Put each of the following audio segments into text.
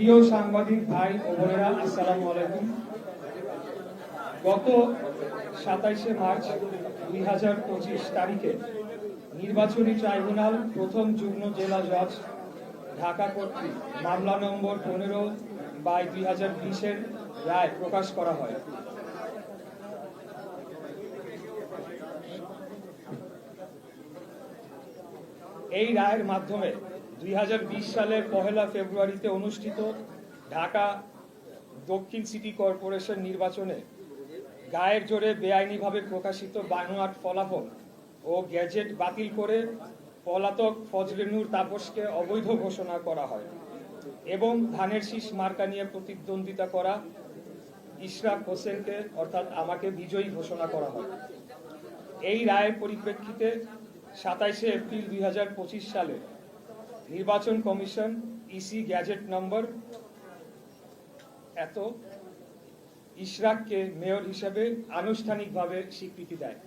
প্রিয় সাংবাদিক ভাই ও বোনেরা, আসসালামু আলাইকুম। গত 27শে মার্চ 2025 তারিখে নির্বাচনী ট্রাইব্যুনাল প্রথম যুগ্ম জেলা জজ ঢাকা কর্তৃক মামলা নম্বর 15/2020 রায় প্রকাশ করা হয়। এই রায়ের মাধ্যমে 2020 সালের 1 ফেব্রুয়ারিতে অনুষ্ঠিত ঢাকা দক্ষিণ সিটি কর্পোরেশন নির্বাচনে গায়ের জোরে বেআইনিভাবে প্রকাশিত বানোয়াট ফলাফল ও গ্যাজেট বাতিল করে পলাতক ফজলে নূর তাপসকে অবৈধ ঘোষণা করা হয় এবং ধানের শীষ মার্কা নিয়ে প্রতিদ্বন্দ্বিতা করা ইশরাক হোসেনকে অর্থাৎ আমাকে বিজয়ী ঘোষণা করা হয়। এই রায়ের পরিপ্রেক্ষিতে 27শে এপ্রিল 2025 সালে নির্বাচন কমিশন ইসি গ্যাজেট নম্বর ইশরাককে মেয়র হিসেবে আনুষ্ঠানিকভাবে স্বীকৃতি দেয়।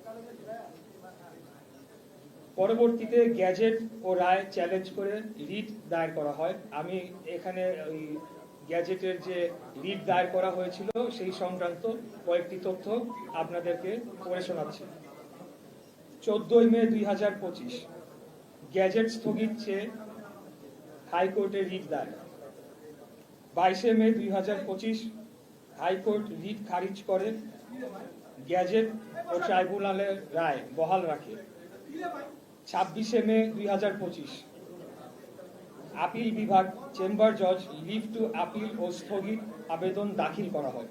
পরবর্তীতে গ্যাজেট ও রায় চ্যালেঞ্জ করে রিট দায়ের করা হয়। আমি এখানে ওই গ্যাজেটের যে রিট দায়ের করা হয়েছিল সেই সংক্রান্ত কয়েকটি তথ্য আপনাদেরকে পড়ে শোনাচ্ছি। 14 মে 2025 গ্যাজেট স্থগিত চেয়ে হাইকোর্টে রিট দায়ের। 22 মে 2025 হাইকোর্ট রিট খারিজ করে গ্যাজেট ও ট্রাইব্যুনালের রায় বহাল রাখে। 26 মে 2025 আপিল বিভাগ চেম্বার জজ লিভ টু আপিল ও স্থগিত আবেদন দাখিল করা হয়।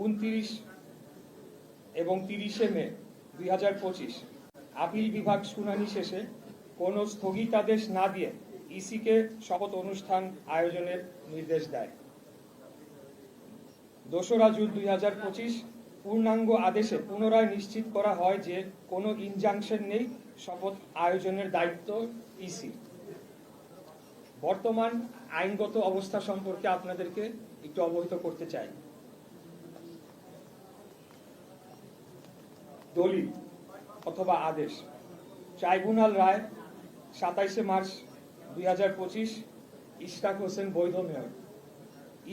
29 এবং 30 মে 2025 আপিল বিভাগ শুনানি শেষে কোনো স্থগিতাদেশ না দিয়ে ইসিকে শপথ অনুষ্ঠান আয়োজনের নির্দেশ দেয়। 2 জুন 2025 পূর্ণাঙ্গ আদেশে পুনরায় নিশ্চিত করা হয় যে কোনো ইনজাংশন নেই, শপথ আয়োজনের দায়িত্ব ইসি। বর্তমান আইনগত অবস্থা সম্পর্কে আপনাদেরকে একটু অবহিত করতে চাই। দলিল অথবা আদেশ। ট্রাইব্যুনাল রায় 27শে মার্চ 2025 ইশরাক হোসেন বৈধ মেয়র।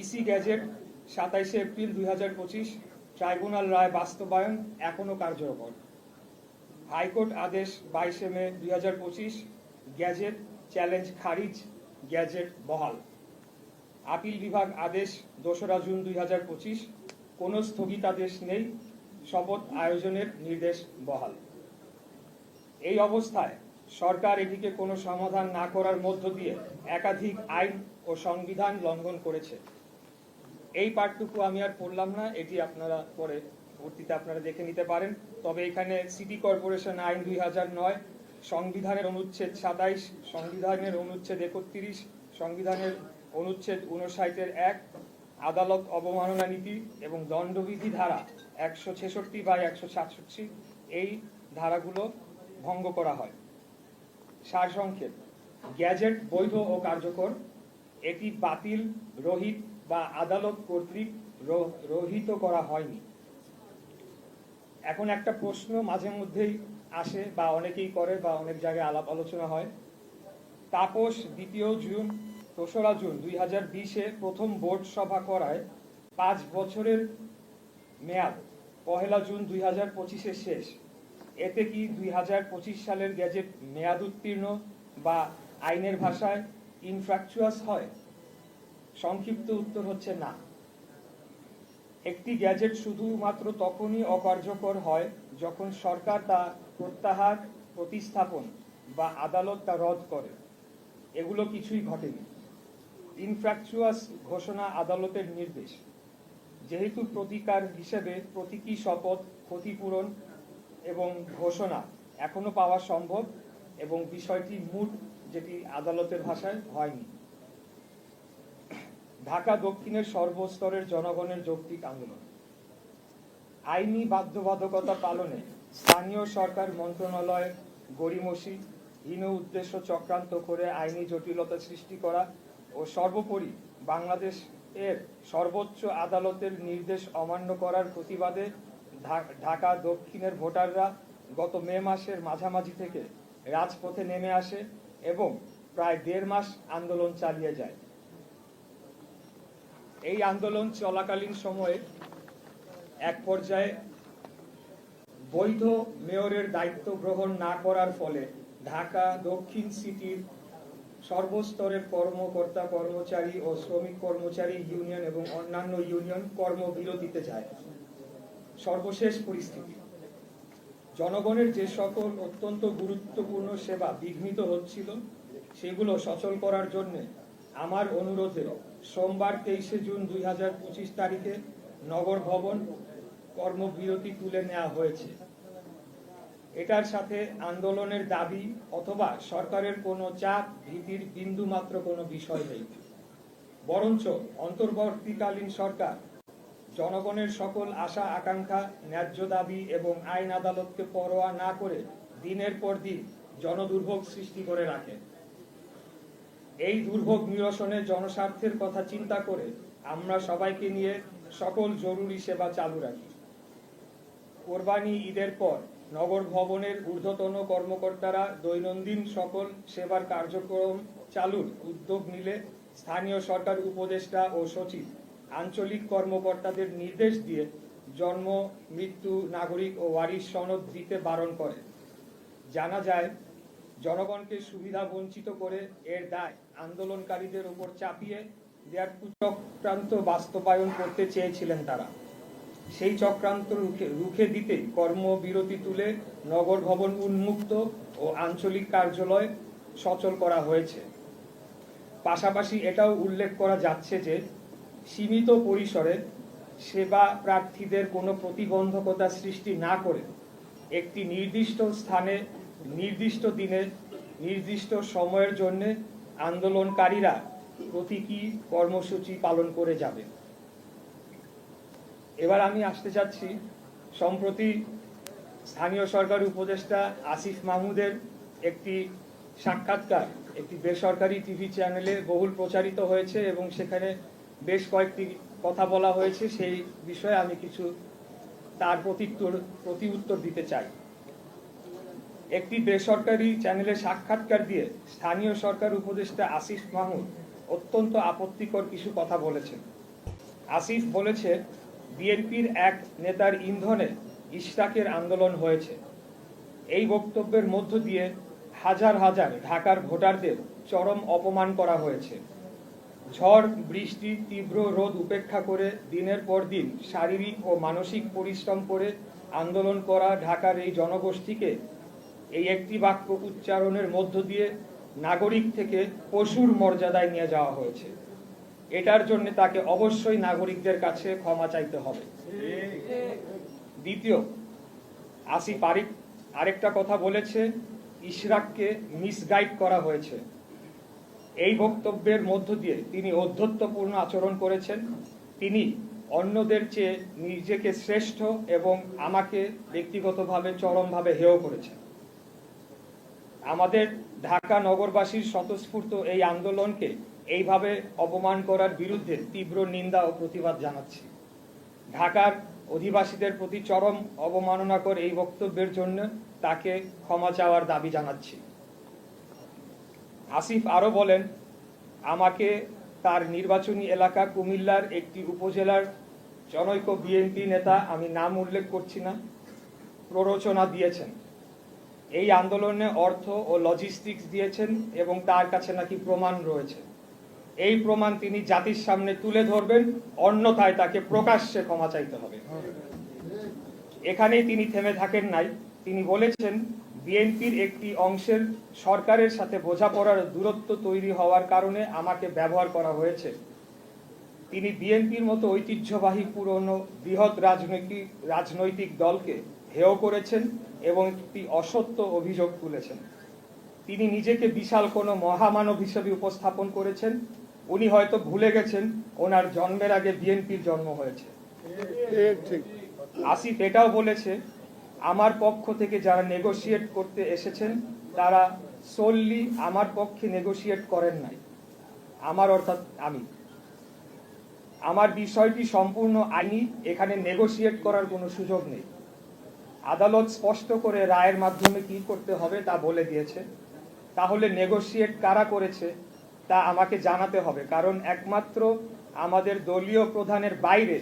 ইসি গ্যাজেট 27শে এপ্রিল 2025 ট্রাইব্যুনাল রায় বাস্তবায়ন এখনো কার্যকর। হাইকোর্ট আদেশ 22 মে 2025 গ্যাজেট চ্যালেঞ্জ খারিজ, গ্যাজেট বহাল। আপিল বিভাগ আদেশ 2 জুন 2025 কোনো স্থগিতাদেশ নেই, শপথ আয়োজনের নির্দেশ বহাল। এই অবস্থায় সরকার এটিকে কোনো সমাধান না করার মধ্য দিয়ে একাধিক আইন ও সংবিধান লঙ্ঘন করেছে। এই পাঠটুকু আমি আর পড়লাম না, এটি আপনারা পরে ভর্তিতে আপনারা দেখে নিতে পারেন। তবে এখানে সিটি কর্পোরেশন আইন 2009, সংবিধানের অনুচ্ছেদ 27, সংবিধানের অনুচ্ছেদ 31, সংবিধানের অনুচ্ছেদ 59-1, আদালত অবমাননা নীতি এবং দণ্ডবিধি ধারা 166/167 এই ধারাগুলো ভঙ্গ করা হয়। সারসংক্ষেপ: গ্যাজেট বৈধ ও কার্যকর। এটি বাতিল, রহিত বা আদালত কর্তৃক রহিত করা হয়নি। এখন একটা প্রশ্ন মাঝে মধ্যেই আসে বা অনেকেই করে বা অনেক জায়গায় আলাপ আলোচনা হয়। তাপস 2 জুন 2020 প্রথম বোর্ড সভা করায় 5 বছরের মেয়াদ 1 জুন 2025 শেষ। এতে কি 2025 সালের গ্যাজেট মেয়াদ উত্তীর্ণ বা আইনের ভাষায় ইনফ্র্যাকচুয়াস হয়? সংক্ষিপ্ত উত্তর হচ্ছে না। একটি গ্যাজেট শুধুমাত্র তখনই অকার্যকর হয় যখন সরকার তা প্রত্যাহার, প্রতিস্থাপন বা আদালত তা রদ করে। এগুলো কিছুই ঘটেনি। ইনফ্র্যাকচুয়াস ঘোষণা আদালতের নির্দেশ। যেহেতু প্রতিকার হিসেবে প্রতীকী শপথ, ক্ষতিপূরণ এবং ঘোষণা এখনো পাওয়া সম্ভব এবং বিষয়টি মুট, যেটি আদালতের ভাষায় হয়নি। ঢাকা দক্ষিণের সর্বস্তরের জনগণের যৌক্তিক আন্দোলন। আইনি বাধ্যবাধকতা পালনে স্থানীয় সরকার মন্ত্রণালয়ের গড়িমসি, হীন উদ্দেশ্য চক্রান্ত করে আইনি জটিলতা সৃষ্টি করা ও সর্বোপরি বাংলাদেশ এর সর্বোচ্চ আদালতের নির্দেশ অমান্য করার প্রতিবাদে ঢাকা দক্ষিণের ভোটাররা গত মে মাসের মাঝামাঝি থেকে রাজপথে নেমে আসে এবং প্রায় 1.5 মাস আন্দোলন চালিয়ে যায়। এই আন্দোলন চলাকালীন সময়ে এক পর্যায়ে বৈধ মেয়রের দায়িত্ব গ্রহণ না করার ফলে ঢাকা দক্ষিণ সিটির সর্বস্তরের কর্মকর্তা কর্মচারী ও শ্রমিক কর্মচারী ইউনিয়ন এবং অন্যান্য ইউনিয়ন কর্মবিরতিতে যায়। সর্বশেষ পরিস্থিতি, জনগণের যে সকল অত্যন্ত গুরুত্বপূর্ণ সেবা বিঘ্নিত হচ্ছিল সেগুলো সচল করার জন্য আমার অনুরোধে সোমবার 23 জুন 2025 তারিখে নগর ভবন কর্মবিরতি তুলে নেওয়া হয়েছে। এটার সাথে আন্দোলনের দাবি অথবা সরকারের কোনো চাপ ভীতির বিন্দু মাত্র কোনো বিষয় নেই, বরঞ্চ অন্তর্বর্তীকালীন সরকার জনগণের সকল আশা আকাঙ্ক্ষা, ন্যায্য দাবি এবং আইন আদালতকে পরোয়া না করে দিনের পর দিন জনদুর্ভোগ সৃষ্টি করে রাখে। এই দুর্ভোগ নিরসনে জনস্বার্থের কথা চিন্তা করে আমরা সবাইকে নিয়ে সকল জরুরি সেবা চালু রাখি। কোরবানি ঈদের পর নগর ভবনের ঊর্ধ্বতন কর্মকর্তারা দৈনন্দিন সকল সেবার কার্যক্রম চালুর উদ্যোগ নিলে স্থানীয় সরকার উপদেষ্টা ও সচিব আঞ্চলিক কর্মকর্তাদের নির্দেশ দিয়ে জন্ম, মৃত্যু, নাগরিক ও ওয়ারিশ সনদ দিতে বারণ করে। জানা যায়, জনগণকে সুবিধা বঞ্চিত করে এর দায় আন্দোলনকারীদের উপর চাপিয়ে দেওয়ার কুচক্রান্ত বাস্তবায়ন করতে চেয়েছিলেন তারা। সেই চক্রান্ত রুখে দিতে কর্মবিরতি তুলে নগর ভবন উন্মুক্ত ও আঞ্চলিক কার্যালয় সচল করা হয়েছে। পাশাপাশি এটাও উল্লেখ করা যাচ্ছে যে সীমিত পরিসরে সেবা প্রার্থীদের কোনো প্রতিবন্ধকতা সৃষ্টি না করে একটি নির্দিষ্ট স্থানে, নির্দিষ্ট দিনে, নির্দিষ্ট সময়ের জন্য আন্দোলনকারীরা প্রতীকী কর্মসূচি পালন করে যাবে। এবার আমি আসতে চাচ্ছি, সম্প্রতি স্থানীয় সরকার উপদেষ্টা আসিফ মাহমুদের একটি সাক্ষাৎকার একটি বেসরকারি টিভি চ্যানেলে বহুল প্রচারিত হয়েছে এবং সেখানে বেশ কয়েকটি কথা বলা হয়েছে। সেই বিষয়ে আমি কিছু তার প্রতি উত্তর দিতে চাই। একটি বেসরকারি চ্যানেলে সাক্ষাৎকার দিয়ে স্থানীয় সরকার উপদেষ্টা আসিফ মাহমুদ অত্যন্ত আপত্তিকর কিছু কথা বলেছেন। আসিফ বলেছে, বিএনপির এক নেতার ইন্ধনে ইশরাকের আন্দোলন হয়েছে। এই বক্তব্যের মধ্য দিয়ে হাজার হাজার ঢাকার ভোটারদের চরম অপমান করা হয়েছে। ঝড়, বৃষ্টি, তীব্র রোদ উপেক্ষা করে দিনের পর দিন শারীরিক ও মানসিক পরিশ্রম করে আন্দোলন করা ঢাকার এই জনগোষ্ঠীকে এই একটি বাক্য উচ্চারণের মধ্য দিয়ে নাগরিক থেকে পশুর মর্যাদায় নিয়ে যাওয়া হয়েছে। এটার জন্য তাকে অবশ্যই নাগরিকদের কাছে ক্ষমা চাইতে হবে। দ্বিতীয়, আসিফ আরেকটা কথা বলেছে, ইশরাককে মিসগাইড করা হয়েছে। এই বক্তব্যের মধ্য দিয়ে তিনি ঔদ্ধত্যপূর্ণ আচরণ করেছেন। তিনি অন্যদের চেয়ে নিজেকে শ্রেষ্ঠ এবং আমাকে ব্যক্তিগতভাবে চরমভাবে হেয় করেছেন। আমাদের ঢাকা নগরবাসীর স্বতঃস্ফূর্ত এই আন্দোলনকে এইভাবে অপমান করার বিরুদ্ধে তীব্র নিন্দা ও প্রতিবাদ জানাচ্ছি। ঢাকার অধিবাসীদের প্রতি চরম অবমাননাকর এই বক্তব্যের জন্য তাকে ক্ষমা চাওয়ার দাবি জানাচ্ছি। আসিফ আরো বলেন, আমাকে তার নির্বাচনী এলাকা কুমিল্লার একটি উপজেলার জনৈক বিএনপি নেতা, আমি নাম উল্লেখ করছি না, প্ররোচনা দিয়েছেন। এই আন্দোলনে অর্থ ও লজিস্টিক্স দিয়েছেন এবং তার কাছে নাকি প্রমাণ রয়েছে। এই প্রমাণ তিনি জাতির সামনে তুলে ধরবেন, অন্যথায় তাকে প্রকাশ্যে ক্ষমা চাইতে হবে। এখানেই তিনি থেমে থাকেন নাই। তিনি বলেছেন, বিএনপির একটি অংশের সরকারের সাথে বোঝাপড়ার দূরত্ব তৈরি হওয়ার কারণে আমাকে ব্যবহার করা হয়েছে। তিনি বিএনপির মতো ঐতিহ্যবাহী পুরনো বৃহৎ রাজনৈতিক দলকে হেয় করেছেন এবং একটি অসত্য অভিযোগ তুলেছেন। তিনি নিজেকে বিশাল কোনো মহামানব হিসেবে উপস্থাপন করেছেন। উনি হয়তো ভুলে গেছেন ওনার জন্মের আগে বিএনপির জন্ম হয়েছে। আসিফ এটাও বলেছে, আমার পক্ষ থেকে যারা নেগোশিয়েট করতে এসেছেন তারা সোললি আমার পক্ষে নেগোশিয়েট করেন নাই। অর্থাৎ আমার বিষয়টি সম্পূর্ণ আইনি, এখানে নেগোশিয়েট করার কোনো সুযোগ নেই। আদালত স্পষ্ট করে রায়ের মাধ্যমে কি করতে হবে তা বলে দিয়েছে। তাহলে নেগোশিয়েট কারা করেছে তা আমাকে জানাতে হবে, কারণ একমাত্র আমাদের দলীয় প্রধানের বাইরে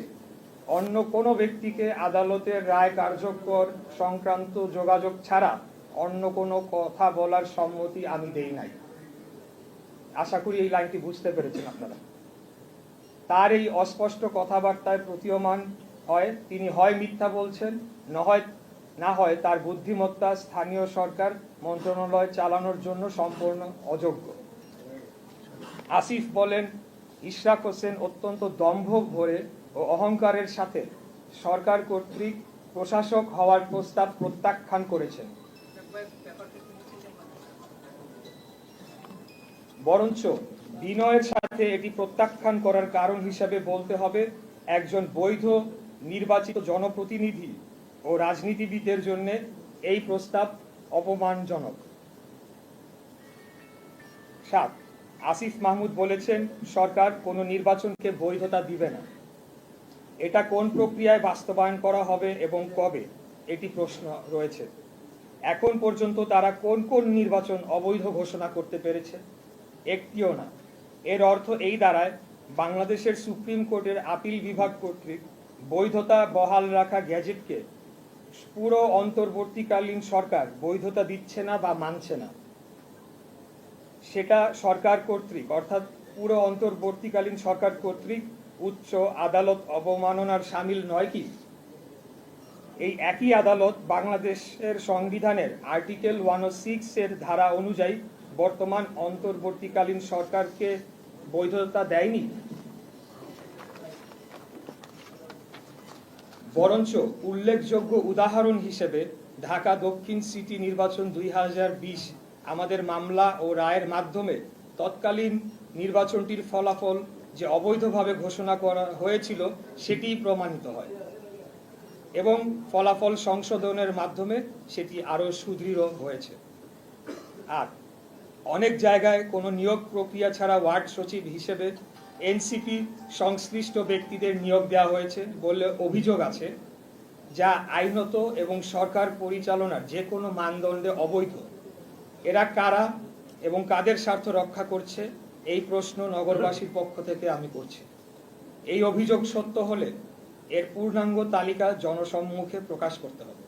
অন্য কোনো ব্যক্তিকে আদালতের রায় কার্যকর সংক্রান্ত যোগাযোগ ছাড়া অন্য কোনো কথা বলার সম্মতি আমি দেই নাই। আশা করি এই লাইনটি বুঝতে পেরেছেন আপনারা। তার এই অস্পষ্ট কথাবার্তায় প্রতীয়মান হয় তিনি হয় মিথ্যা বলছেন, না হয় তার বুদ্ধিমত্তা স্থানীয় সরকার মন্ত্রণালয় চালানোর জন্য সম্পূর্ণ অযোগ্য। আসিফ বলেন, ইশরাক হোসেন অত্যন্ত দম্ভ ভরে ও অহংকারের সাথে সরকার কর্তৃক প্রশাসক হওয়ার প্রস্তাব প্রত্যাখ্যান করেছেন। বরঞ্চ বিনয়ের সাথে এটি প্রত্যাখ্যান করার কারণ হিসাবে বলতে হবে, একজন বৈধ নির্বাচিত জনপ্রতিনিধি ও রাজনীতিবিদের জন্য এই প্রস্তাব অপমানজনক। 7, আসিফ মাহমুদ বলেছেন সরকার কোনো নির্বাচনকে বৈধতা দিবে না। এটা কোন প্রক্রিয়ায় বাস্তবায়ন করা হবে এবং কবে, এটি প্রশ্ন রয়েছে। এখন পর্যন্ত তারা কোন কোন নির্বাচন অবৈধ ঘোষণা করতে পেরেছে? একটিও না। এর অর্থ এই দাঁড়ায়, বাংলাদেশের সুপ্রিম কোর্টের আপিল বিভাগ কর্তৃক বৈধতা বহাল রাখা গ্যাজেটকে পুরো অন্তর্বর্তীকালীন সরকার বৈধতা দিচ্ছে না বা মানছে না। সেটা সরকার কর্তৃক, অর্থাৎ পুরো অন্তর্বর্তীকালীন সরকার কর্তৃক উচ্চ আদালত অবমাননার সামিল নয় কি? এই একই আদালত বাংলাদেশের সংবিধানের আর্টিকেল 106 এর ধারা অনুযায়ী বর্তমান অন্তর্বর্তীকালীন সরকারকে বৈধতা দেয়নি, বরঞ্চ উল্লেখযোগ্য উদাহরণ হিসেবে ঢাকা দক্ষিণ সিটি নির্বাচন 2020 আমাদের মামলা ও রায়ের মাধ্যমে তৎকালীন নির্বাচনটির ফলাফল যে অবৈধভাবে ঘোষণা করা হয়েছিল সেটিই প্রমাণিত হয় এবং ফলাফল সংশোধনের মাধ্যমে সেটি আরও সুদৃঢ় হয়েছে। আর অনেক জায়গায় কোনো নিয়োগ প্রক্রিয়া ছাড়া ওয়ার্ড সচিব হিসেবে এনসিপি সংশ্লিষ্ট ব্যক্তিদের নিয়োগ দেওয়া হয়েছে বলে অভিযোগ আছে, যা আইনত এবং সরকার পরিচালনার যে কোনো মানদণ্ডে অবৈধ। এরা কারা এবং কাদের স্বার্থ রক্ষা করছে, এই প্রশ্ন নগরবাসীর পক্ষ থেকে আমি করছি। এই অভিযোগ সত্য হলে এর পূর্ণাঙ্গ তালিকা জনসম্মুখে প্রকাশ করতে হবে।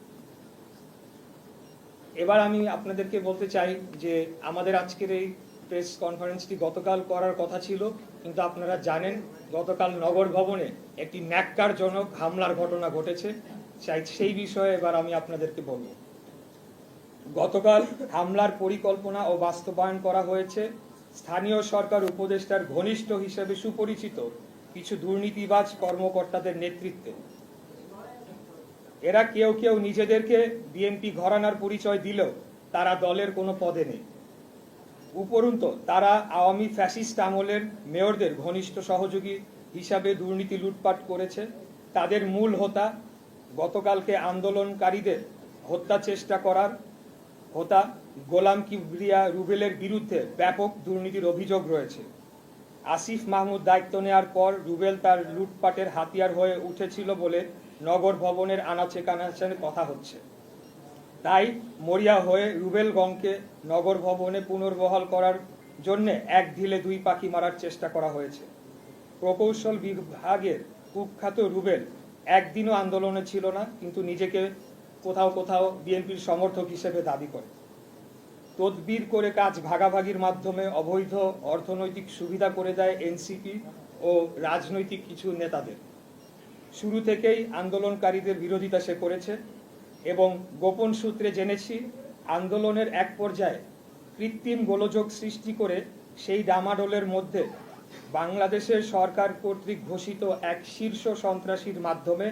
এবার আমি আপনাদেরকে বলতে চাই যে আমাদের আজকের এই প্রেস কনফারেন্সটি গতকাল করার কথা ছিল, কিন্তু আপনারা জানেন গতকাল নগর ভবনে একটি ন্যাক্কারজনক হামলার ঘটনা ঘটেছে। সেই বিষয়ে এবার আমি আপনাদেরকে বলব। গতকাল হামলার পরিকল্পনা ও বাস্তবায়ন করা হয়েছে স্থানীয় সরকার উপদেষ্টার ঘনিষ্ঠ হিসেবে সুপরিচিত কিছু দুর্নীতিবাজ কর্মকর্তাদের নেতৃত্বে। এরা কেউ কেউ নিজেদেরকে বিএনপি ঘরানার পরিচয় দিলেও তারা দলের কোনো পদে নেই। উপরন্তু তারা আওয়ামী ফ্যাসিস্ট আমলের মেয়রদের ঘনিষ্ঠ সহযোগী হিসাবে দুর্নীতি লুটপাট করেছে। তাদের মূল হোতা গতকালকে আন্দোলনকারীদের হত্যা চেষ্টা করার হোতা গোলাম কিবরিয়া রুবেলের বিরুদ্ধে ব্যাপক দুর্নীতির অভিযোগ রয়েছে। আসিফ মাহমুদ দায়িত্ব নেওয়ার পর রুবেল তার লুটপাটের হাতিয়ার হয়ে উঠেছিল বলে নগর ভবনের আনাচে কানাচে কথা হচ্ছে। তাই মরিয়া হয়ে রুবেলগঞ্জকে নগর ভবনে পুনর্বহাল করার জন্য এক ঢিলে দুই পাখি মারার চেষ্টা করা হয়েছে। প্রকৌশল বিভাগের কুখ্যাত রুবেল একদিনও আন্দোলনে ছিল না, কিন্তু নিজেকে কোথাও কোথাও বিএনপির সমর্থক হিসেবে দাবি করে। তদবির করে কাজ ভাগাভাগির মাধ্যমে অবৈধ অর্থনৈতিক সুবিধা করে দেয় এনসিপি ও রাজনৈতিক কিছু নেতাদের। শুরু থেকেই আন্দোলনকারীদের বিরোধিতা সে করেছে এবং গোপন সূত্রে জেনেছি আন্দোলনের এক পর্যায়ে কৃত্রিম গোলযোগ সৃষ্টি করে সেই ডামাডোলের মধ্যে বাংলাদেশের সরকার কর্তৃক ঘোষিত এক শীর্ষ সন্ত্রাসীর মাধ্যমে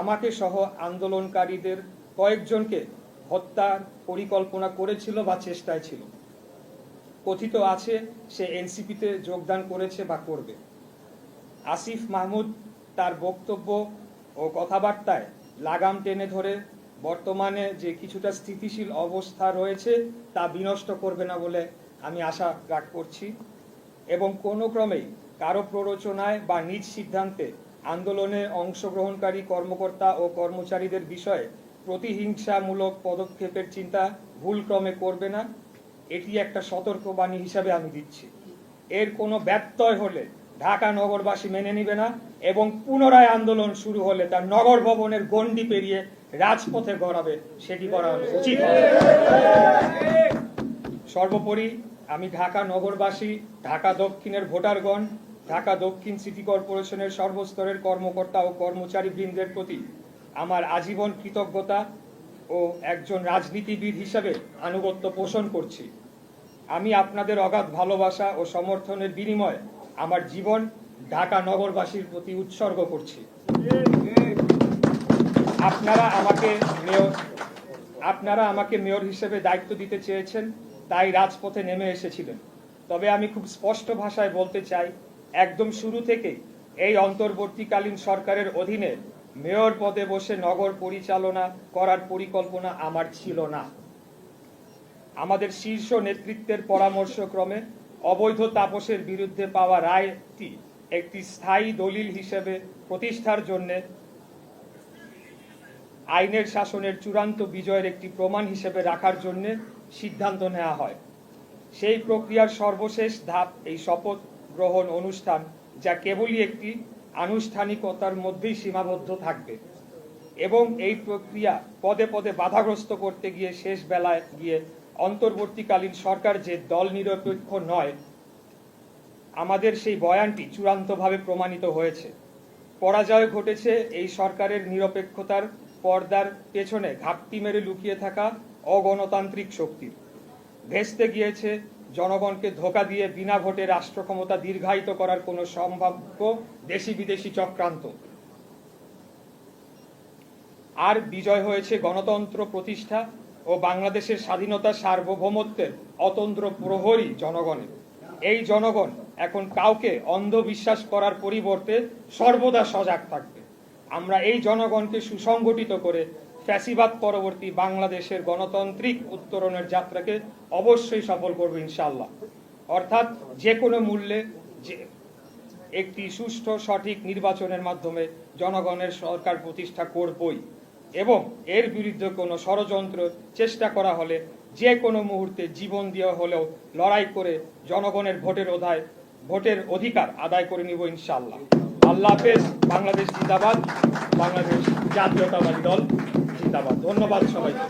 আমাকে সহ আন্দোলনকারীদের কয়েকজনকে হত্যার পরিকল্পনা করেছিল বা চেষ্টায় ছিল। কথিত আছে সে এনসিপিতে যোগদান করেছে বা করবে। আসিফ মাহমুদ তার বক্তব্য ও কথাবার্তায় লাগাম টেনে ধরে বর্তমানে যে কিছুটা স্থিতিশীল অবস্থা রয়েছে তা বিনষ্ট করবে না বলে আমি আশা করছি এবং কোনো ক্রমেই কারো প্ররোচনায় বা নিজ সিদ্ধান্তে আন্দোলনে অংশগ্রহণকারী কর্মকর্তা ও কর্মচারীদের বিষয়ে প্রতিহিংসামূলক পদক্ষেপের চিন্তা ভুলক্রমে করবে না। এটি একটা সতর্কবাণী হিসাবে আমি দিচ্ছি। এর কোনো ব্যত্যয় হলে ঢাকা নগরবাসী মেনে নিবে না এবং পুনরায় আন্দোলন শুরু হলে তার নগর ভবনের গণ্ডি পেরিয়ে রাজপথে গড়াবে, সেটি করা উচিত হবে। সর্বোপরি আমি ঢাকা নগরবাসী, ঢাকা দক্ষিণের ভোটারগণ, ঢাকা দক্ষিণ সিটি কর্পোরেশনের সর্বস্তরের কর্মকর্তা ও কর্মচারী বৃন্দের প্রতি আমার আজীবন কৃতজ্ঞতা ও একজন রাজনীতিবিদ হিসেবে আনুগত্য পোষণ করছি। আমি আপনাদের অগাধ ভালোবাসা ও সমর্থনের বিনিময়ে আমার জীবন ঢাকা নগরবাসীর প্রতি উৎসর্গ করছি। আপনারা আমাকে মেয়র হিসেবে দায়িত্ব দিতে চেয়েছেন, তাই রাজপথে নেমে এসেছিলেন। তবে আমি খুব স্পষ্ট ভাষায় বলতে চাই, একদম শুরু থেকেই এই অন্তর্বর্তীকালীন সরকারের অধীনে মেয়র পদে বসে নগর পরিচালনা করার পরিকল্পনা আমার ছিল না। আমাদের শীর্ষ নেতৃত্বের পরামর্শক্রমে অবৈধ তাপসের বিরুদ্ধে পাওয়া রায়টি একটি স্থায়ী দলিল হিসেবে প্রতিষ্ঠার জন্য আইনের শাসনের চূড়ান্ত বিজয়ের একটি প্রমাণ হিসেবে রাখার জন্য সিদ্ধান্ত নেওয়া হয়। সেই প্রক্রিয়ার সর্বশেষ ধাপ এই শপথ গ্রহণ অনুষ্ঠান, যা কেবলই একটি আনুষ্ঠানিকতার মধ্যেই সীমাবদ্ধ থাকবে এবং এই প্রক্রিয়া পদে পদে বাধাগ্রস্ত করতে গিয়ে শেষ বেলায় গিয়ে অন্তর্বর্তীকালীন সরকার যে দল নিরপেক্ষ নয়, আমাদের সেই বয়ানটি চূড়ান্তভাবে প্রমাণিত হয়েছে। পরাজয় ঘটেছে এই সরকারের নিরপেক্ষতার পর্দার পেছনে ঘাপটি মেরে লুকিয়ে থাকা অগণতান্ত্রিক শক্তির। ভেস্তে গিয়েছে জনগণকে ধোঁকা দিয়ে বিনা ভোটে রাষ্ট্র ক্ষমতা দীর্ঘায়িত করার কোনো সম্ভাব্য দেশি বিদেশি চক্রান্ত। আর বিজয় হয়েছে গণতন্ত্র প্রতিষ্ঠা ও বাংলাদেশের স্বাধীনতা সার্বভৌমত্বের অতন্ত্র প্রহরী জনগণের। এই জনগণ এখন কাউকে অন্ধবিশ্বাস করার পরিবর্তে সর্বদা সজাগ থাকবে। আমরা এই জনগণকে সুসংগঠিত করে ফ্যাসিবাদ পরবর্তী বাংলাদেশের গণতান্ত্রিক উত্তরণের যাত্রাকে অবশ্যই সফল করব ইনশাআল্লাহ। অর্থাৎ যে কোনো মূল্যে একটি সুষ্ঠু সঠিক নির্বাচনের মাধ্যমে জনগণের সরকার প্রতিষ্ঠা করবই এবং এর বিরুদ্ধে কোনো ষড়যন্ত্র চেষ্টা করা হলে যে কোনো মুহূর্তে জীবন দেওয়া হলেও লড়াই করে জনগণের ভোটের অধিকার আদায় করে নিব ইনশাআল্লাহ। আল্লাহ হাফেজ। বাংলাদেশ জিন্দাবাদ। বাংলাদেশ জাতীয়তাবাদী দল জিন্দাবাদ। ধন্যবাদ সবাইকে।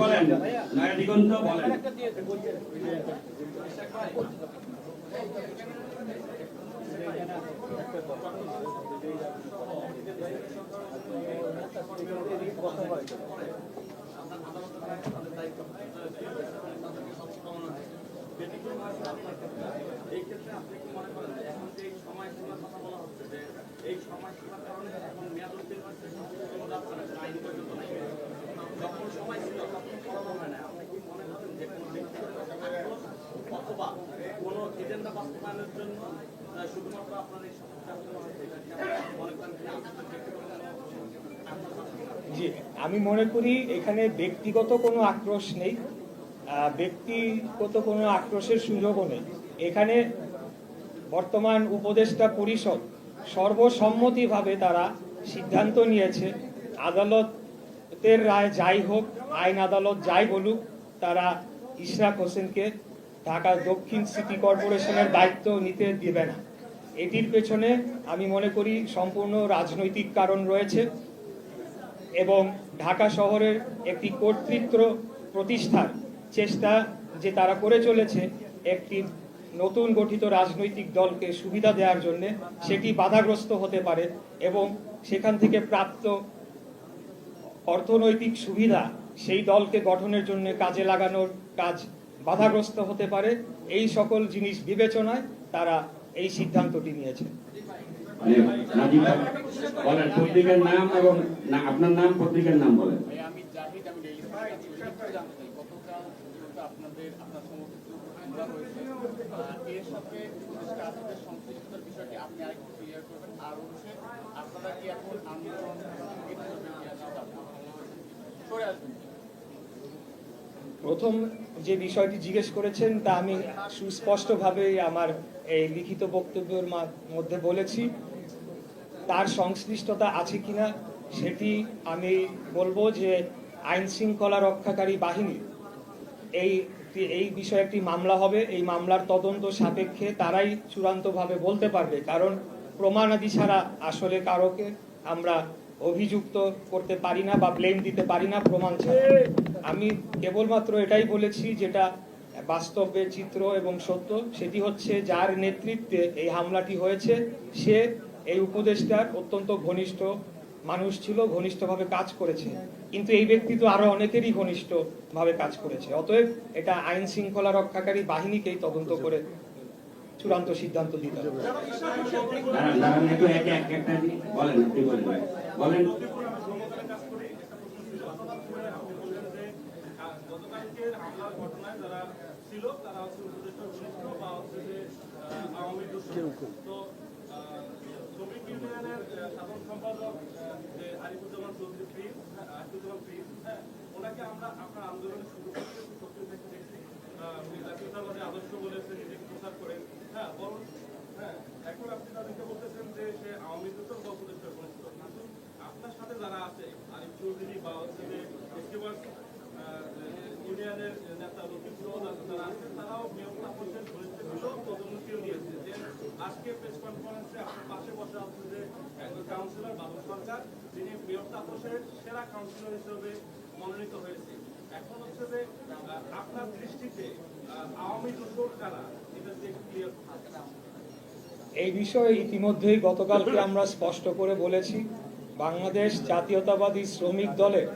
বলেন দিগন্ত বলেন। এই ক্ষেত্রে আপনি কি মনে করেন এখন যে সময়সীমার কথা বলা হচ্ছে যে এই সময়সীমার কারণে এখন মেয়াদ উত্তীর্ণ হচ্ছে আইন পর্যন্ত নাই, যখন সময় ছিল তখন কথা হয় না, আপনি কি মনে করেন যে কোনো ব্যক্তিগত অথবা কোনো এজেন্ডা বাস্তবায়নের জন্য শুধুমাত্র আপনার এই মনে করেন? জি, আমি মনে করি এখানে ব্যক্তিগত কোনো আক্রোশ নেই, ব্যক্তিগত কোনো আক্রোশের সুযোগও নেই। এখানে বর্তমান উপদেষ্টা পরিষদ সর্বসম্মতিভাবে তারা সিদ্ধান্ত নিয়েছে, আদালতের রায় যাই হোক, আইন আদালত যাই বলুক, তারা ইশরাক হোসেনকে ঢাকা দক্ষিণ সিটি কর্পোরেশনের দায়িত্ব নিতে দিবে না। এটির পেছনে আমি মনে করি সম্পূর্ণ রাজনৈতিক কারণ রয়েছে এবং ঢাকা শহরের একটি কর্তৃত্ব প্রতিষ্ঠার চেষ্টা যে তারা করে চলেছে একটি নতুন গঠিত রাজনৈতিক দলকে সুবিধা দেওয়ার জন্য, সেটি বাধাগ্রস্ত হতে পারে এবং সেখান থেকে প্রাপ্ত অর্থনৈতিক সুবিধা সেই দলকে গঠনের জন্য কাজে লাগানোর কাজ বাধাগ্রস্ত হতে পারে। এই সকল জিনিস বিবেচনায় তারা এই সিদ্ধান্তটি নিয়েছে। বলেন পত্রিকার নাম এবং আপনার নাম, পত্রিকার নাম বলেন। আমি জাহিদ, আমি আপনাদের আপনার সমর্থিত হয়েছে এর সাথে সংশ্লিষ্টতার বিষয়টি আপনি আরেকটু ক্লিয়ার করবেন। আর হচ্ছে আপনারা কি এখন আন্দোলন সরে আসবেন? প্রথম যে বিষয়টি জিজ্ঞেস করেছেন তা আমি সুস্পষ্টভাবে আমার এই লিখিত বক্তব্যের মধ্যে বলেছি। তার সংশ্লিষ্টতা আছে কিনা সেটি আমি বলবো যে আইন শৃঙ্খলা রক্ষাকারী বাহিনী এই এই বিষয়ে একটি মামলা হবে। এই মামলার তদন্ত সাপেক্ষে তারাই চূড়ান্তভাবে বলতে পারবে, কারণ প্রমাণাদি ছাড়া আসলে কারোকে আমরা অভিযুক্ত করতে পারি না বা ব্লেম দিতে পারি না প্রমাণ ছাড়া। আমি কেবলমাত্র এটাই বলেছি যেটা বাস্তবের চিত্র এবং সত্য, সেটি হচ্ছে যার নেতৃত্বে এই হামলাটি হয়েছে সে এই উপদেষ্টার অত্যন্ত ঘনিষ্ঠ মানুষ ছিল, ঘনিষ্ঠভাবে কাজ করেছে, কিন্তু এই ব্যক্তি তো আরো অনেকেরই ঘনিষ্ঠভাবে কাজ করেছে। অতএব এটা আইন শৃঙ্খলা রক্ষাকারী বাহিনীকেই তদন্ত করে চূড়ান্ত সিদ্ধান্ত দিতে হবে। দাঁড়ান একটু একে একটা বলেন, আপনি বলেন। গতকালকের হামলার ঘটনায় যারা ছিল তারা হচ্ছে উপদেষ্টা ঘনিষ্ঠ বা হচ্ছে যে আওয়ামী দোষর। তো শ্রমিক ইউনিয়নের সাধারণ সম্পাদক যে আরিফুজ্জামান চৌধুরী প্রিন্স, ওনাকে আমরা আপনার আন্দোলনে শুরু করতে সক্রিয় থেকে দেখছি। উনি জাতীয়তাবাদী আদর্শ বলেছে, নিজেকে প্রচার করেন। বরং এখন আপনি তাদেরকে বলতেছেন যে সে আওয়ামী দোষর বা উপদেষ্টা ঘনিষ্ঠ, কিন্তু আপনার সাথে যারা আছে আরিফ চৌধুরী বা হচ্ছে যে ইউনিয়নের নেতা লতিফুল যারা আছেন তারাও নিয়ম তাপসের ঘনিষ্ঠ ছিল, তদন্তীয় নিয়েছে। যে আজকে প্রেস কনফারেন্সে আপনার পাশে বসে আছে যে একজন কাউন্সিলর বাবু সরকার, যিনি মেয়র তাপসের সেরা কাউন্সিলর হিসেবে মনোনীত হয়েছে। এখন হচ্ছে যে আপনার দৃষ্টিতে আওয়ামী দোষর কারা, এটা যে ক্লিয়ার থাকবে। এই বিষয়ে ইতিমধ্যেই গতকালকে আমরা স্পষ্ট করে বলেছি, বাংলাদেশ জাতীয়তাবাদী শ্রমিক দলের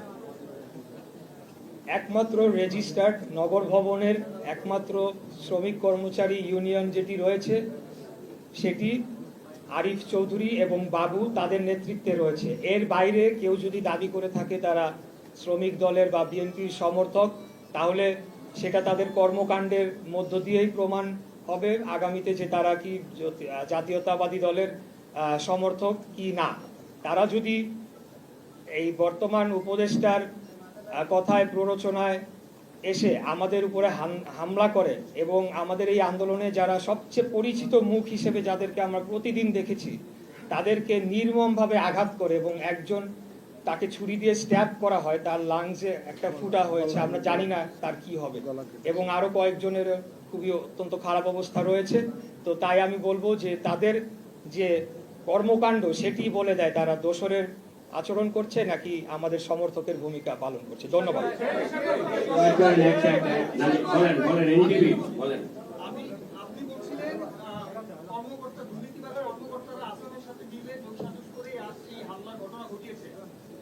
একমাত্র রেজিস্টার্ড নগর ভবনের একমাত্র শ্রমিক কর্মচারী ইউনিয়ন যেটি রয়েছে সেটি আরিফ চৌধুরী এবং বাবু তাদের নেতৃত্বে রয়েছে। এর বাইরে কেউ যদি দাবি করে থাকে তারা শ্রমিক দলের বা বিএনপির সমর্থক, তাহলে সেটা তাদের কর্মকাণ্ডের মধ্য দিয়েই প্রমাণ হবে আগামীতে যে তারা কি জাতীয়তাবাদী দলের সমর্থক কি না। তারা যদি এই বর্তমান উপদেষ্টার কথায় প্ররোচনায় এসে আমাদের উপরে হামলা করে এবং আমাদের এই আন্দোলনে যারা সবচেয়ে পরিচিত মুখ হিসেবে যাদেরকে আমরা প্রতিদিন দেখেছি তাদেরকে নির্মমভাবে আঘাত করে এবং একজন তাকে ছুরি দিয়ে স্ট্যাব করা হয়, তার লাংসে একটা ফুটা হয়েছে, আমরা জানি না তার কি হবে, এবং আরো কয়েকজনের খুবই অত্যন্ত খারাপ অবস্থা রয়েছে। তো তাই আমি বলবো যে তাদের যে কর্মকাণ্ড সেটি বলে দেয় তারা দোসরের আচরণ করছে নাকি আমাদের সমর্থকের ভূমিকা পালন করছে। ধন্যবাদ। আপনি বলছিলেন কর্মকর্তা দুর্নীতিবাদের কর্মকর্তারা আসামের সাথে মিলে যোগসাজশ করে এই হামলার ঘটনা ঘটিয়েছে।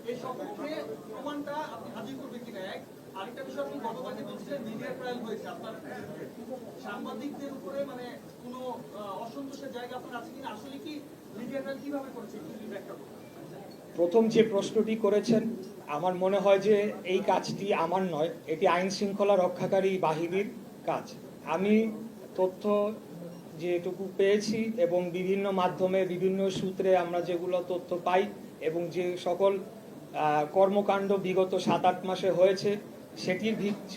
এই সম্পর্কে প্রমাণটা আপনি হাজির করবেন কিনা এক। আরেকটা বিষয়, আপনি গতকালকে বলছিলেন মিডিয়া ট্রায়াল হয়েছে, আপনার সাংবাদিকদের উপরে মানে কোনো অসন্তোষের জায়গা আপনার আছে কিনা, আসলে কি মিডিয়া ট্রায়াল কিভাবে করেছে একটু ব্যাখ্যা করুন। প্রথম যে প্রশ্নটি করেছেন, আমার মনে হয় যে এই কাজটি আমার নয়, এটি আইন শৃঙ্খলা রক্ষাকারী বাহিনীর কাজ। আমি তথ্য যেটুকু পেয়েছি এবং বিভিন্ন মাধ্যমে বিভিন্ন সূত্রে আমরা যেগুলো তথ্য পাই এবং যে সকল কর্মকাণ্ড বিগত 7-8 মাসে হয়েছে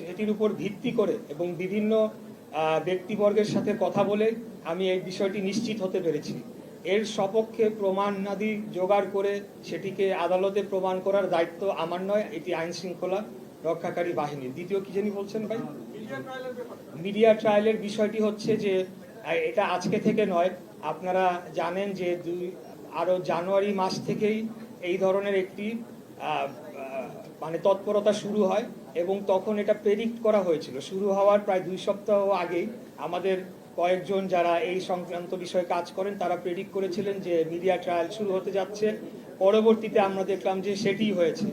সেটির উপর ভিত্তি করে এবং বিভিন্ন ব্যক্তিবর্গের সাথে কথা বলে আমি এই বিষয়টি নিশ্চিত হতে পেরেছি। এর সপক্ষে প্রমাণাদি জোগাড় করে সেটিকে আদালতে প্রমাণ করার দায়িত্ব আমার নয়, এটি আইন শৃঙ্খলা রক্ষাকারী বাহিনীর। দ্বিতীয় কি জানি বলছেন ভাই? মিডিয়া ট্রায়ালের বিষয়টি হচ্ছে যে এটা আজকে থেকে নয়, আপনারা জানেন যে আরো জানুয়ারি মাস থেকেই এই ধরনের একটি মানে তৎপরতা শুরু হয় এবং তখন এটা প্রেডিক্ট করা হয়েছিল। শুরু হওয়ার প্রায় 2 সপ্তাহ আগেই আমাদের কয়েকজন যারা এই সংক্রান্ত বিষয়ে কাজ করেন তারা প্রেডিক্ট করেছিলেন যে মিডিয়া ট্রায়াল শুরু হতে যাচ্ছে। পরবর্তীতে আমরা দেখলাম যে সেটিই হয়েছে।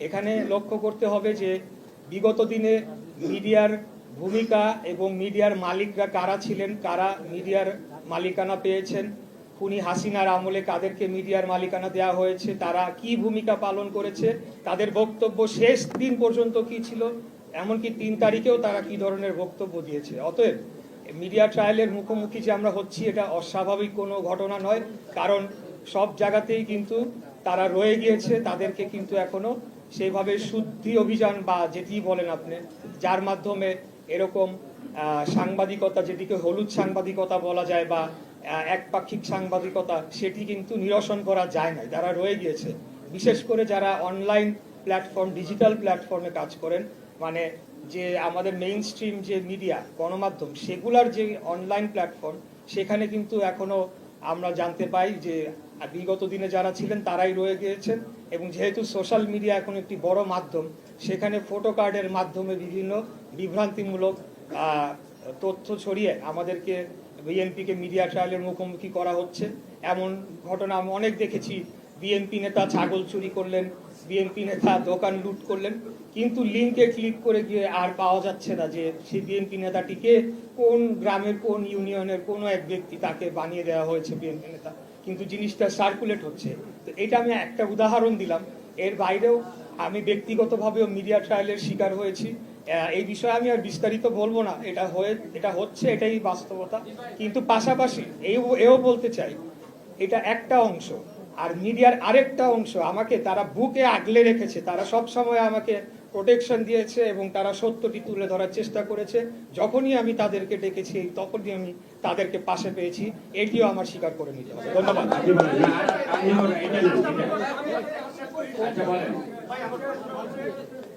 এখানে লক্ষ্য করতে হবে যে বিগত দিনে মিডিয়ার ভূমিকা এবং মিডিয়ার মালিকরা কারা ছিলেন, কারা মিডিয়ার মালিকানা পেয়েছেন, খুনি হাসিনার আমলে কাদেরকে মিডিয়ার মালিকানা দেওয়া হয়েছে, তারা কি ভূমিকা পালন করেছে, তাদের বক্তব্য শেষ দিন পর্যন্ত কি ছিল, এমনকি 3 তারিখেও তারা কি ধরনের বক্তব্য দিয়েছে। অতএব মিডিয়া ট্রায়ালের মুখোমুখি যে আমরা হচ্ছি এটা অস্বাভাবিক কোনো ঘটনা নয়, কারণ সব জায়গাতেই কিন্তু তারা রয়ে গিয়েছে, তাদেরকে কিন্তু এখনো সেইভাবে শুদ্ধি অভিযান বা যেটি বলেন আপনি, যার মাধ্যমে এরকম সাংবাদিকতা যেটিকে হলুদ সাংবাদিকতা বলা যায় বা একপাক্ষিক সাংবাদিকতা সেটি কিন্তু নিরসন করা যায় না, তারা রয়ে গিয়েছে। বিশেষ করে যারা অনলাইন প্ল্যাটফর্ম, ডিজিটাল প্ল্যাটফর্মে কাজ করেন, মানে যে আমাদের মেইন স্ট্রিম যে মিডিয়া, গণমাধ্যম, সেগুলার যে অনলাইন প্ল্যাটফর্ম, সেখানে কিন্তু এখনো আমরা জানতে পাই যে বিগত দিনে যারা ছিলেন তারাই রয়ে গিয়েছেন। এবং যেহেতু সোশ্যাল মিডিয়া এখন একটি বড় মাধ্যম, সেখানে ফটো কার্ডের মাধ্যমে বিভিন্ন বিভ্রান্তিমূলক তথ্য ছড়িয়ে আমাদেরকে, বিএনপিকে মিডিয়া ট্রায়ালের মুখোমুখি করা হচ্ছে। এমন ঘটনা আমি অনেক দেখেছি। বিএনপি নেতা ছাগল চুরি করলেন, বিএনপি নেতা দোকান লুট করলেন, কিন্তু লিঙ্কে ক্লিক করে গিয়ে আর পাওয়া যাচ্ছে না যে সেই বিএনপি নেতাটিকে কোন গ্রামের কোন ইউনিয়নের কোনো এক ব্যক্তি, তাকে বানিয়ে দেওয়া হয়েছে বিএনপি নেতা, কিন্তু জিনিসটা সার্কুলেট হচ্ছে। তো এটা আমি একটা উদাহরণ দিলাম। এর বাইরেও আমি ব্যক্তিগতভাবেও মিডিয়া ট্রায়ালের শিকার হয়েছি। এই বিষয়ে আমি আর বিস্তারিত বলবো না, এটা হচ্ছে, এটাই বাস্তবতা। কিন্তু পাশাপাশি এও বলতে চাই, এটা একটা অংশ, আর মিডিয়ার আরেকটা অংশ আমাকে তারা বুকে আগলে রেখেছে, তারা সব সময় আমাকে প্রোটেকশন দিয়েছে এবং তারা সত্যটি তুলে ধরার চেষ্টা করেছে। যখনই আমি তাদেরকে ডেকেছি, তখনই আমি তাদেরকে পাশে পেয়েছি, এটিও আমার স্বীকার করে নিতে হবে। ধন্যবাদ। আপনি বলেন না, আপনি বলেন, এটা না, এটা। আচ্ছা বলেন। ভাই, আমার প্রশ্ন হচ্ছে,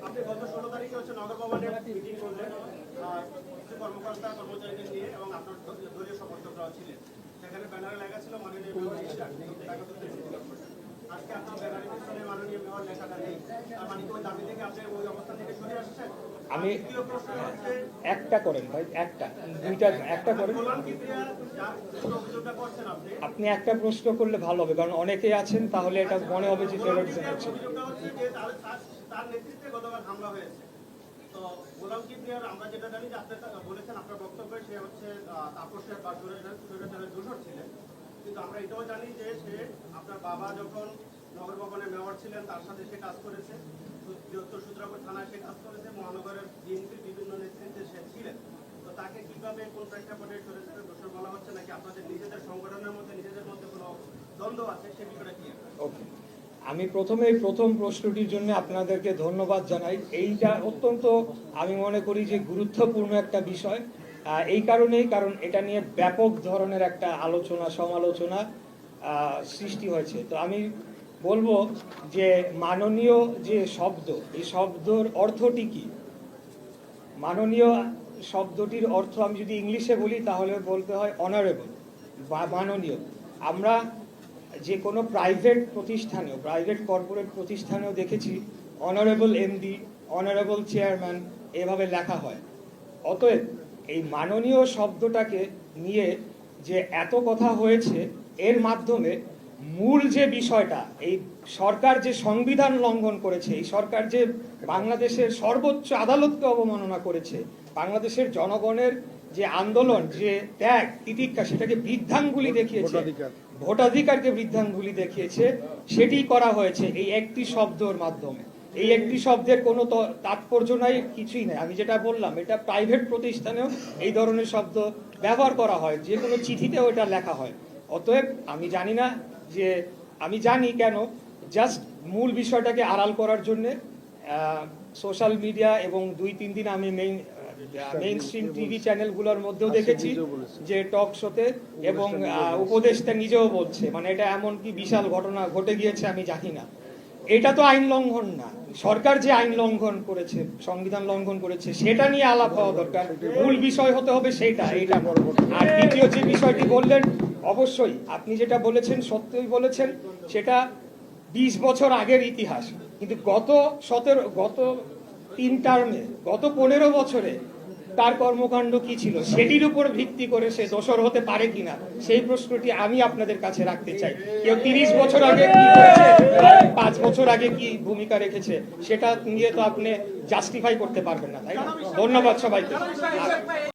আপনি গত 16 তারিখে হচ্ছে নগর ভবনে মিটিং করলেন কিছু কর্মকর্তা কর্মচারীদের নিয়ে, এবং আপনার দলীয় সমর্থকরাও ছিলেন। সেখানে ব্যানারে লেখা ছিল মাননীয় মেয়র ইশরাক। আজকে আপনার ব্যানারে পিছনে মাননীয় মেয়র লেখাটা নেই, তার মানে কি ওই দাবি থেকে আপনি ওই অবস্থা থেকে সরে আসছেন? আমি দ্বিতীয় প্রশ্ন হচ্ছে, একটা করেন ভাই, দুইটা একটা করেন। গোলাম কিবরিয়া যার অভিযোগটা করছেন আপনি একটা প্রশ্ন করলে ভালো হবে, কারণ অনেকেই আছেন, তাহলে এটা মনে হবে যে টেররিজম হচ্ছে। অভিযোগটা হচ্ছে যে তার নেতৃত্বে গতকাল হামলা হয়েছে। তো গোলাম কিবরিয়ার আমরা যেটা জানি যে আপনি বলেছেন আপনার বক্তব্যে সে হচ্ছে তাপসের বা সুরের দূষর ছিলেন, কিন্তু আমরা এটাও জানি যে সে আপনার বাবা যখন নগর ভবনে মেয়র ছিলেন তার সাথে সে কাজ করেছে, বৃহত্তর সূত্রাপুর থানায় সে কাজ করেছে, মহানগরের বিএনপির বিভিন্ন নেতৃত্বে সে ছিলেন। তো তাকে কিভাবে কোন প্রেক্ষাপটে সরেছে দোষর বলা হচ্ছে, নাকি আপনাদের নিজেদের সংগঠনের মধ্যে নিজেদের মধ্যে কোনো দ্বন্দ্ব আছে, সে বিষয়টা কি? ওকে, আমি প্রথম প্রশ্নটির জন্য আপনাদেরকে ধন্যবাদ জানাই। এইটা অত্যন্ত, আমি মনে করি যে গুরুত্বপূর্ণ একটা বিষয়। এই কারণেই, কারণ এটা নিয়ে ব্যাপক ধরনের একটা আলোচনা সমালোচনা সৃষ্টি হয়েছে। তো আমি বলবো যে মাননীয় যে শব্দ, এই শব্দর অর্থটি কি? মাননীয় শব্দটির অর্থ আমি যদি ইংলিশে বলি তাহলে বলতে হয় অনারেবল বা মাননীয়। আমরা যে কোনো প্রাইভেট প্রতিষ্ঠানেও, প্রাইভেট কর্পোরেট প্রতিষ্ঠানেও দেখেছি অনারেবল এমডি, অনারেবল চেয়ারম্যান এভাবে লেখা হয়। অতএব এই মাননীয় শব্দটাকে নিয়ে যে এত কথা হয়েছে, এর মাধ্যমে মূল যে বিষয়টা, এই সরকার যে সংবিধান লঙ্ঘন করেছে, এই সরকার যে বাংলাদেশের সর্বোচ্চ আদালতকে অবমাননা করেছে, বাংলাদেশের জনগণের যে আন্দোলন, যে ত্যাগ তিতিক্ষা, সেটাকে বৃদ্ধাঙ্গুলি দেখিয়েছে, ভোটাধিকারকে বৃদ্ধাঙ্গুলি দেখিয়েছে, সেটি করা হয়েছে এই একটি শব্দের মাধ্যমে। এই একটি শব্দের কোনো তাৎপর্য নাই, কিছুই নাই। আমি যেটা বললাম, এটা প্রাইভেট প্রতিষ্ঠানেও এই ধরনের শব্দ ব্যবহার করা হয়, যে কোনো চিঠিতেও এটা লেখা হয়। অতএব আমি জানি না যে, আমি জানি কেন, জাস্ট মূল বিষয়টাকে আড়াল করার জন্যে সোশ্যাল মিডিয়া এবং 2-3 দিন আমি মেইন স্ট্রিম টিভি চ্যানেলগুলোর মধ্যেও দেখেছি যে টক শোতে, এবং উপদেষ্টা নিজেও বলছে, মানে এটা এমন কি বিশাল ঘটনা ঘটে গিয়েছে আমি জানি না। এটা তো আইন লঙ্ঘন না, সরকার যে আইন লঙ্ঘন করেছে, সংবিধান লঙ্ঘন করেছে, সেটা নিয়ে আলাপ হওয়া দরকার। মূল বিষয় হতে হবে সেইটা, এইটা। আর দ্বিতীয় যে বিষয়টি বললেন, অবশ্যই আপনি যেটা বলেছেন সত্যই বলেছেন, সেটা 20 বছর আগের ইতিহাস। কিন্তু গত 3 টার্মে, গত 15 বছরে তার কর্মকাণ্ড কি ছিল, সেটির উপর ভিত্তি করে সে দোষর হতে পারে কিনা, সেই প্রশ্নটি আমি আপনাদের কাছে রাখতে চাই। কেউ 30 বছর আগে কি করেছে, 5 বছর আগে কি ভূমিকা রেখেছে, সেটা নিয়ে তো আপনি জাস্টিফাই করতে পারবেন না, তাই না? ধন্যবাদ সবাইকে।